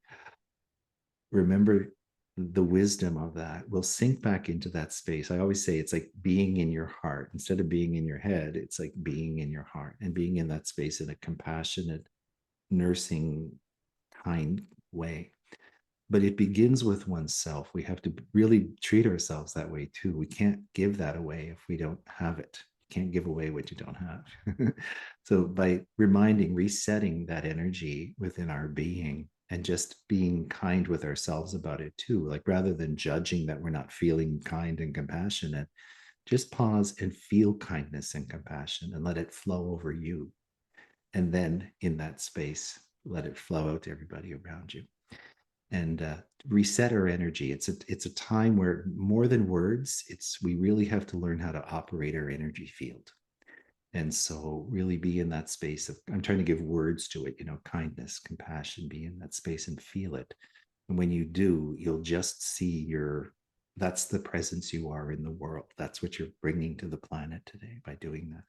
remember the wisdom of that, we'll sink back into that space. I always say it's like being in your heart. Instead of being in your head, it's like being in your heart, and being in that space in a compassionate, nursing, kind way. But it begins with oneself. We have to really treat ourselves that way too. We can't give that away if we don't have it. You can't give away what you don't have. So by resetting that energy within our being, and just being kind with ourselves about it too, like rather than judging that we're not feeling kind and compassionate, just pause and feel kindness and compassion and let it flow over you. And then in that space, let it flow out to everybody around you. And reset our energy. It's a time where more than words, we really have to learn how to operate our energy field. And so really be in that space of, I'm trying to give words to it, kindness, compassion, be in that space and feel it. And when you do, you'll just see that's the presence you are in the world. That's what you're bringing to the planet today by doing that.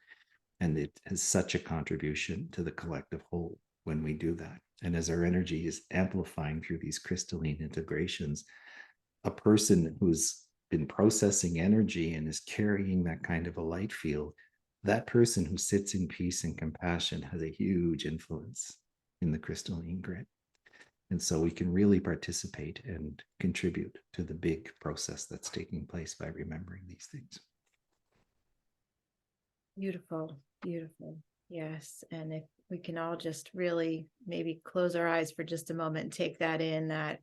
And it has such a contribution to the collective whole when we do that. And as our energy is amplifying through these crystalline integrations, a person who's been processing energy and is carrying that kind of a light field, that person who sits in peace and compassion has a huge influence in the crystalline grid. And so we can really participate and contribute to the big process that's taking place by remembering these things. Beautiful, beautiful. Yes. And if we can all just really maybe close our eyes for just a moment and take that in, that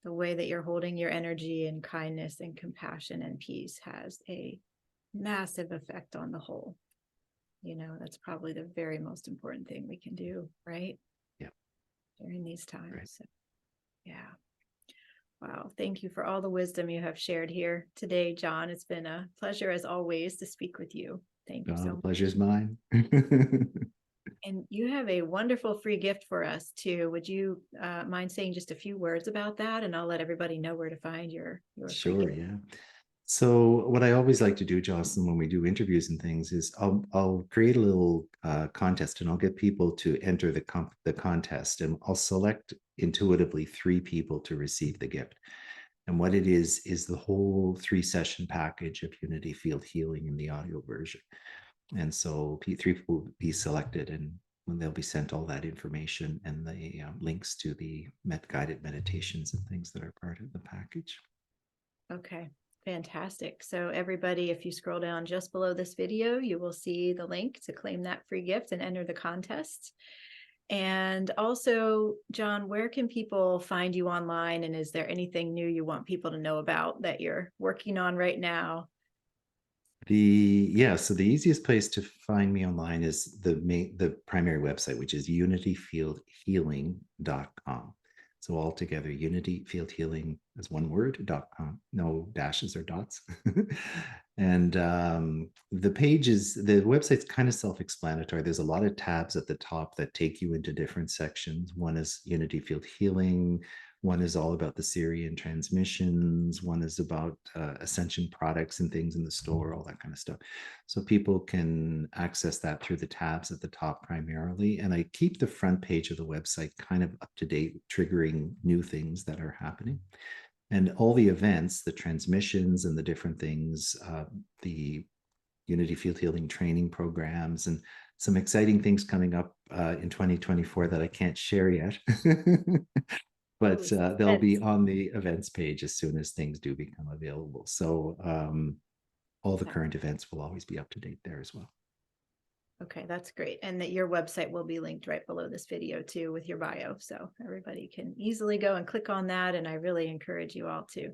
the way that you're holding your energy and kindness and compassion and peace has a massive effect on the whole. That's probably the very most important thing we can do, right? Yeah. During these times. Right. So, yeah. Wow. Thank you for all the wisdom you have shared here today, John. It's been a pleasure as always to speak with you. Thank you so The much. pleasure's mine. And you have a wonderful free gift for us too. Would you mind saying just a few words about that? And I'll let everybody know where to find your free Sure, gift. yeah. So what I always like to do, Jocelyn, when we do interviews and things, is I'll create a little contest, and I'll get people to enter the contest, and I'll select intuitively 3 people to receive the gift. And what it is the whole 3-session package of Unity Field Healing in the audio version. And so 3 people will be selected, and when they'll be sent all that information and the links to the guided meditations and things that are part of the package. Okay, fantastic. So everybody, if you scroll down just below this video, you will see the link to claim that free gift and enter the contest. And also, John, where can people find you online? And is there anything new you want people to know about that you're working on right now? So the easiest place to find me online is the primary website, which is unityfieldhealing.com. So all together, unityfieldhealing is one word.com, no dashes or dots. And the website's kind of self-explanatory. There's a lot of tabs at the top that take you into different sections. One is Unity Field Healing. One is all about the Syrian transmissions. One is about Ascension products and things in the store, all that kind of stuff. So people can access that through the tabs at the top primarily. And I keep the front page of the website kind of up to date, triggering new things that are happening. And all the events, the transmissions and the different things, the Unity Field Healing training programs, and some exciting things coming up in 2024 that I can't share yet. But they'll be on the events page as soon as things do become available. So all the current events will always be up to date there as well. Okay, that's great. And that your website will be linked right below this video too with your bio. So everybody can easily go and click on that. And I really encourage you all to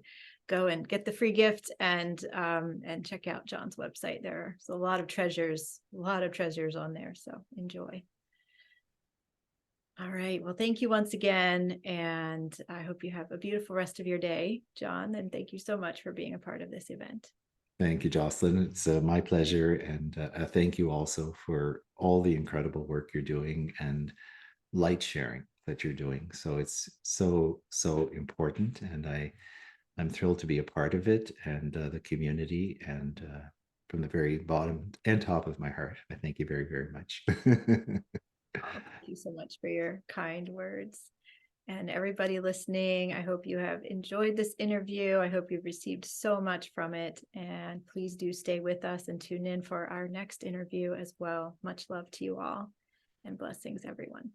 go and get the free gift and check out John's website. There's a lot of treasures on there. So enjoy. All right. Well, thank you once again. And I hope you have a beautiful rest of your day, John. And thank you so much for being a part of this event. Thank you, Jocelyn. It's my pleasure. And thank you also for all the incredible work you're doing and light sharing that you're doing. So it's so important. And I'm thrilled to be a part of it and the community. And from the very bottom and top of my heart, I thank you very, very much. Oh, thank you so much for your kind words. And everybody listening, I hope you have enjoyed this interview. I hope you've received so much from it. And please do stay with us and tune in for our next interview as well. Much love to you all and blessings, everyone.